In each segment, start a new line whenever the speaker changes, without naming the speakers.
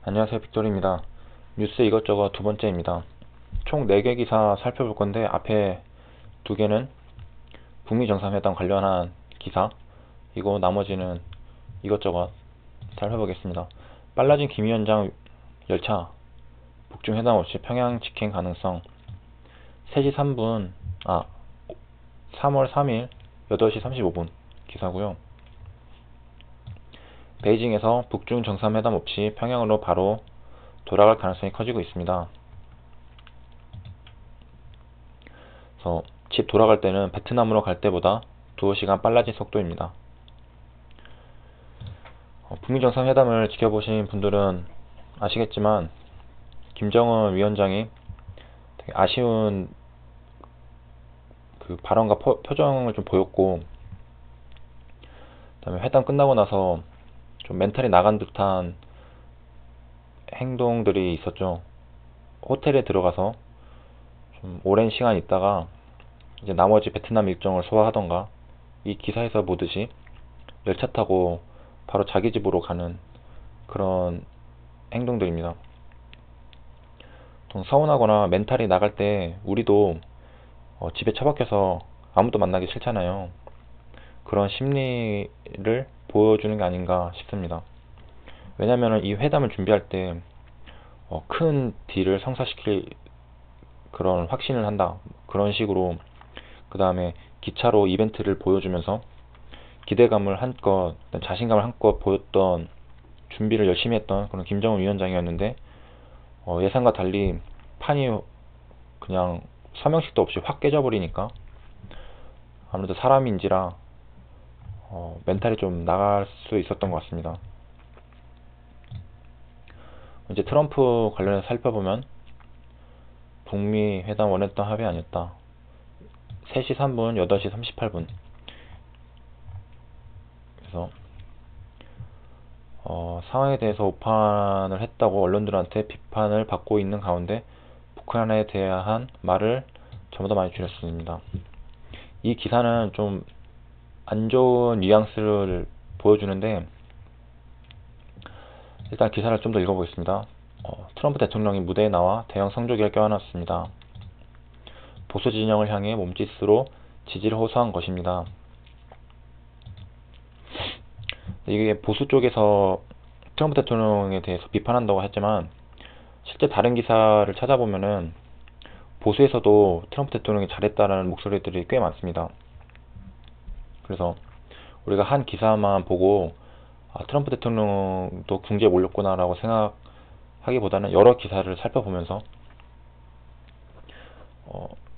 안녕하세요, 빅토리입니다. 뉴스 이것저것 두 번째입니다. 총 4개 기사 살펴볼 건데 앞에 2개는 북미 정상회담 관련한 기사이고 나머지는 이것저것 살펴보겠습니다. 빨라진 김 위원장 열차 북중 회담 없이 평양 직행 가능성 3시 3분 3월 3일 8시 35분 기사고요. 베이징에서 북중 정상회담 없이 평양으로 바로 돌아갈 가능성이 커지고 있습니다. 그래서 집 돌아갈 때는 베트남으로 갈 때보다 2시간 빨라진 속도입니다. 북미 정상회담을 지켜보신 분들은 아시겠지만 김정은 위원장이 되게 아쉬운 그 발언과 표정을 좀 보였고, 그다음에 회담 끝나고 나서 좀 멘탈이 나간 듯한 행동들이 있었죠. 호텔에 들어가서 좀 오랜 시간 있다가 이제 나머지 베트남 일정을 소화하던가, 이 기사에서 보듯이 열차 타고 바로 자기 집으로 가는 그런 행동들입니다. 좀 서운하거나 멘탈이 나갈 때 우리도 집에 처박혀서 아무도 만나기 싫잖아요. 그런 심리를 보여주는 게 아닌가 싶습니다. 왜냐면 이 회담을 준비할 때 큰 딜을 성사시킬 그런 확신을 한다, 그런 식으로, 그 다음에 기차로 이벤트를 보여주면서 기대감을 한껏, 자신감을 한껏 보였던, 준비를 열심히 했던 그런 김정은 위원장이었는데 예상과 달리 판이 그냥 서명식도 없이 확 깨져버리니까 아무래도 사람인지라 멘탈이 좀 나갈 수 있었던 것 같습니다. 이제 트럼프 관련해서 살펴보면 북미 회담 원했던 합의 아니었다. 3시 3분, 8시 38분. 그래서 상황에 대해서 오판을 했다고 언론들한테 비판을 받고 있는 가운데 북한에 대한 말을 전부 다 많이 줄였습니다. 이 기사는 좀 안 좋은 뉘앙스를 보여주는데, 일단 기사를 좀 더 읽어보겠습니다. 트럼프 대통령이 무대에 나와 대형 성조기를 껴안았습니다. 보수 진영을 향해 몸짓으로 지지를 호소한 것입니다. 이게 보수 쪽에서 트럼프 대통령에 대해서 비판한다고 했지만, 실제 다른 기사를 찾아보면은 보수에서도 트럼프 대통령이 잘했다는 목소리들이 꽤 많습니다. 그래서 우리가 한 기사만 보고 트럼프 대통령도 궁지에 몰렸구나 라고 생각하기보다는 여러 기사를 살펴보면서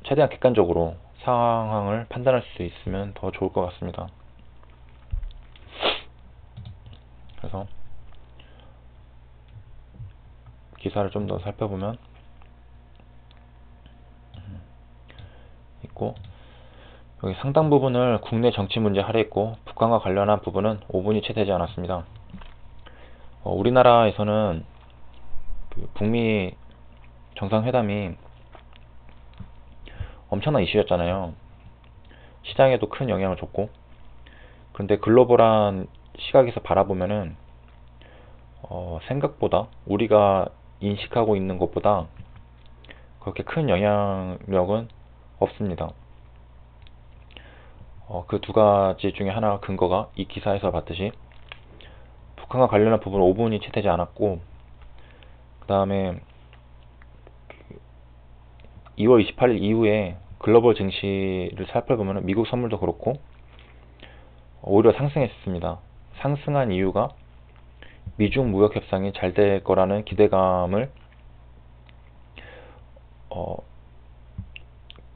최대한 객관적으로 상황을 판단할 수 있으면 더 좋을 것 같습니다. 그래서 기사를 좀 더 살펴보면 있고, 여기 상당 부분을 국내 정치 문제 할애했고 북한과 관련한 부분은 5분이 채 되지 않았습니다. 우리나라에서는 그 북미 정상회담이 엄청난 이슈였잖아요. 시장에도 큰 영향을 줬고, 그런데 글로벌한 시각에서 바라보면은 생각보다, 우리가 인식하고 있는 것보다 그렇게 큰 영향력은 없습니다. 그 두 가지 중에 하나 근거가 이 기사에서 봤듯이 북한과 관련한 부분 5분이 채 되지 않았고, 그 다음에 2월 28일 이후에 글로벌 증시를 살펴보면 미국 선물도 그렇고 오히려 상승했습니다. 상승한 이유가 미중 무역 협상이 잘 될 거라는 기대감을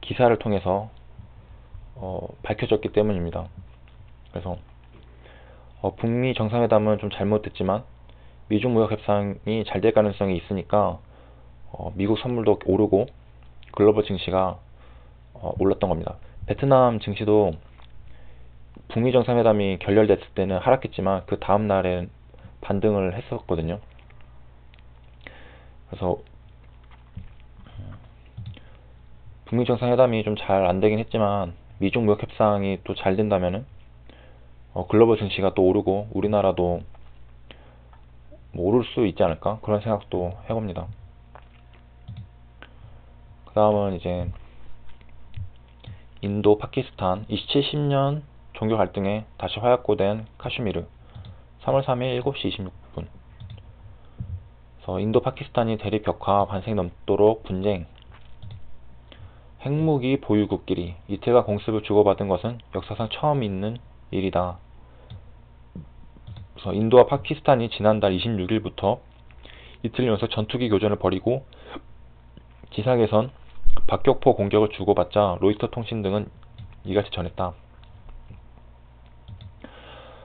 기사를 통해서 밝혀졌기 때문입니다. 그래서 북미 정상회담은 좀 잘못됐지만 미중 무역 협상이 잘 될 가능성이 있으니까 미국 선물도 오르고 글로벌 증시가 올랐던 겁니다. 베트남 증시도 북미 정상회담이 결렬됐을 때는 하락했지만 그 다음 날엔 반등을 했었거든요. 그래서 북미 정상회담이 좀 잘 안되긴 했지만 미중 무역 협상이 또 잘 된다면은 글로벌 증시가 또 오르고 우리나라도 뭐 오를 수 있지 않을까 그런 생각도 해봅니다. 그 다음은 이제 인도 파키스탄 2070년 종교 갈등에 다시 화약고된 카슈미르 3월 3일 7시 26분. 그래서 인도 파키스탄이 대립 벽화 반세기 넘도록 분쟁. 핵무기 보유국끼리 이틀간 공습을 주고받은 것은 역사상 처음 있는 일이다. 그래서 인도와 파키스탄이 지난달 26일부터 이틀 연속 전투기 교전을 벌이고 지상에선 박격포 공격을 주고받자 로이터 통신 등은 이같이 전했다.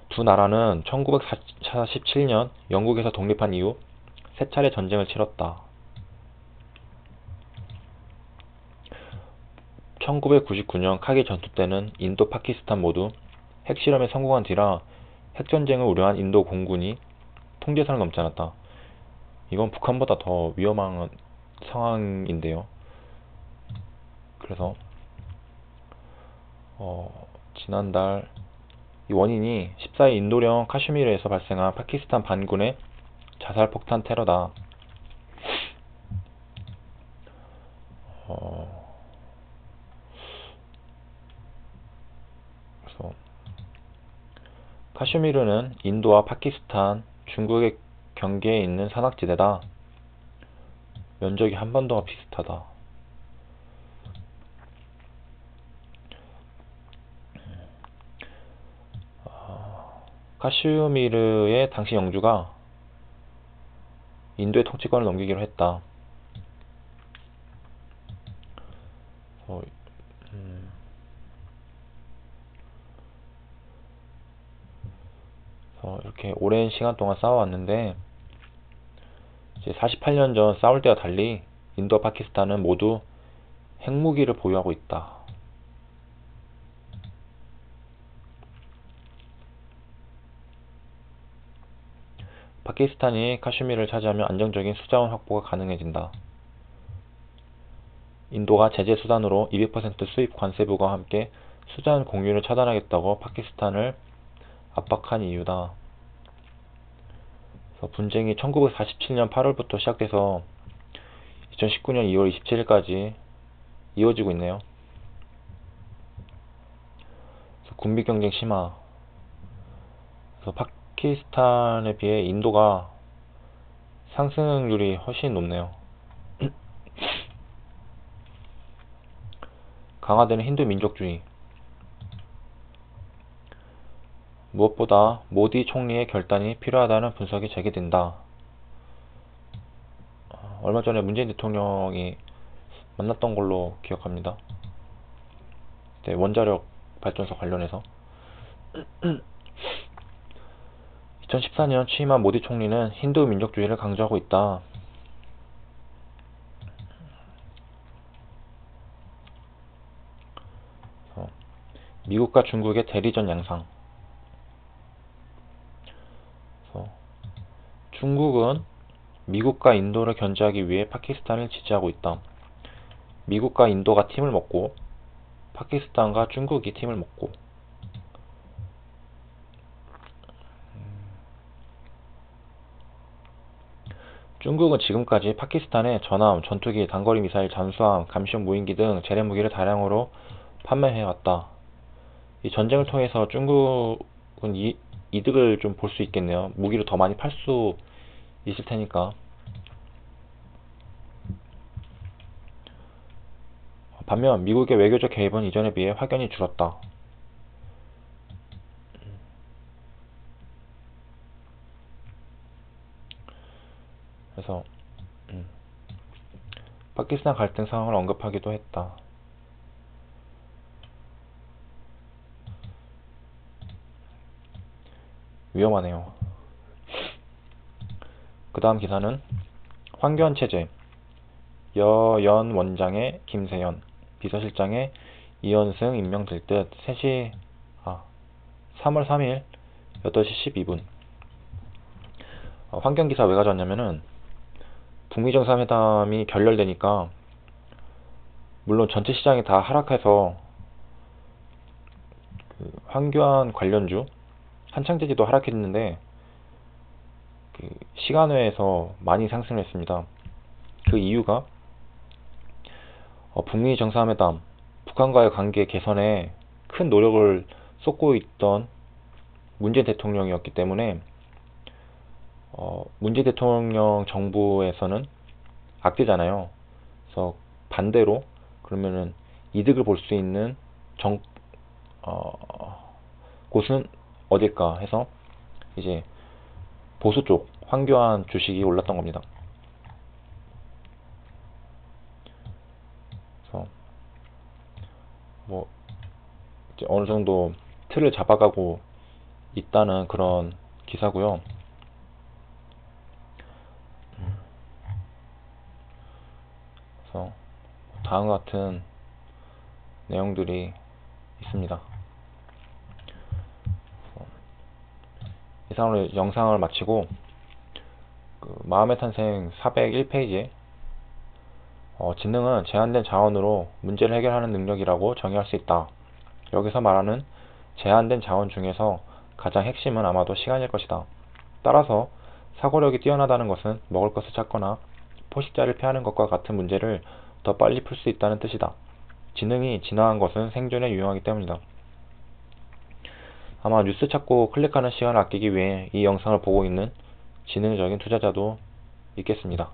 두 나라는 1947년 영국에서 독립한 이후 세 차례 전쟁을 치렀다. 1999년 카기 전투 때는 인도 파키스탄 모두 핵실험에 성공한 뒤라 핵전쟁을 우려한 인도 공군이 통제선을 넘지 않았다. 이건 북한보다 더 위험한 상황인데요. 그래서 지난달 이 원인이 14일 인도령 카슈미르에서 발생한 파키스탄 반군의 자살폭탄 테러다. 그래서 카슈미르는 인도와 파키스탄, 중국의 경계에 있는 산악지대다. 면적이 한반도와 비슷하다. 카슈미르의 당시 영주가 인도의 통치권을 넘기기로 했다. 이렇게 오랜 시간 동안 싸워왔는데 이제 48년 전 싸울 때와 달리 인도와 파키스탄은 모두 핵무기를 보유하고 있다. 파키스탄이 카슈미르를 차지하면 안정적인 수자원 확보가 가능해진다. 인도가 제재 수단으로 200% 수입 관세 부과와 함께 수자원 공유를 차단하겠다고 파키스탄을 압박한 이유다. 분쟁이 1947년 8월부터 시작돼서 2019년 2월 27일까지 이어지고 있네요. 군비 경쟁 심화. 그래서 파키스탄에 비해 인도가 상승률이 훨씬 높네요. 강화되는 힌두 민족주의. 무엇보다 모디 총리의 결단이 필요하다는 분석이 제기된다. 얼마 전에 문재인 대통령이 만났던 걸로 기억합니다. 네, 원자력 발전소 관련해서. 2014년 취임한 모디 총리는 힌두 민족주의를 강조하고 있다. 미국과 중국의 대리전 양상. 중국은 미국과 인도를 견제하기 위해 파키스탄을 지지하고 있다. 미국과 인도가 팀을 먹고 파키스탄과 중국이 팀을 먹고. 중국은 지금까지 파키스탄에 전함, 전투기, 단거리 미사일, 잠수함, 감시용 무인기 등 재래 무기를 다량으로 판매해왔다. 이 전쟁을 통해서 중국은 이득을 좀 볼 수 있겠네요. 무기를 더 많이 팔 수 있을 테니까. 반면 미국의 외교적 개입은 이전에 비해 확연히 줄었다. 그래서 파키스탄 갈등 상황을 언급하기도 했다. 위험하네요. 그 다음 기사는 황교안 체제 여연 원장의 김세연, 비서실장의 이현승 임명될 듯 3월 3일 8시 12분. 환경 기사 왜 가져왔냐면은 북미 정상회담이 결렬되니까 물론 전체 시장이 다 하락해서 황교안 관련주 한창제지도 하락했는데 시간외에서 많이 상승했습니다. 그 이유가 북미 정상회담, 북한과의 관계 개선에 큰 노력을 쏟고 있던 문재인 대통령이었기 때문에 문재인 대통령 정부에서는 악재잖아요. 그래서 반대로 그러면은 이득을 볼 수 있는 곳은 어딜까 해서 이제 보수 쪽 황교안 주식이 올랐던 겁니다. 그래서 뭐 이제 어느 정도 틀을 잡아가고 있다는 그런 기사고요. 그래서 다음과 같은 내용들이 있습니다. 이상으로 영상을 마치고 마음의 탄생 401페이지에 지능은 제한된 자원으로 문제를 해결하는 능력이라고 정의할 수 있다. 여기서 말하는 제한된 자원 중에서 가장 핵심은 아마도 시간일 것이다. 따라서 사고력이 뛰어나다는 것은 먹을 것을 찾거나 포식자를 피하는 것과 같은 문제를 더 빨리 풀 수 있다는 뜻이다. 지능이 진화한 것은 생존에 유용하기 때문이다. 아마 뉴스 찾고 클릭하는 시간을 아끼기 위해 이 영상을 보고 있는 지능적인 투자자도 있겠습니다.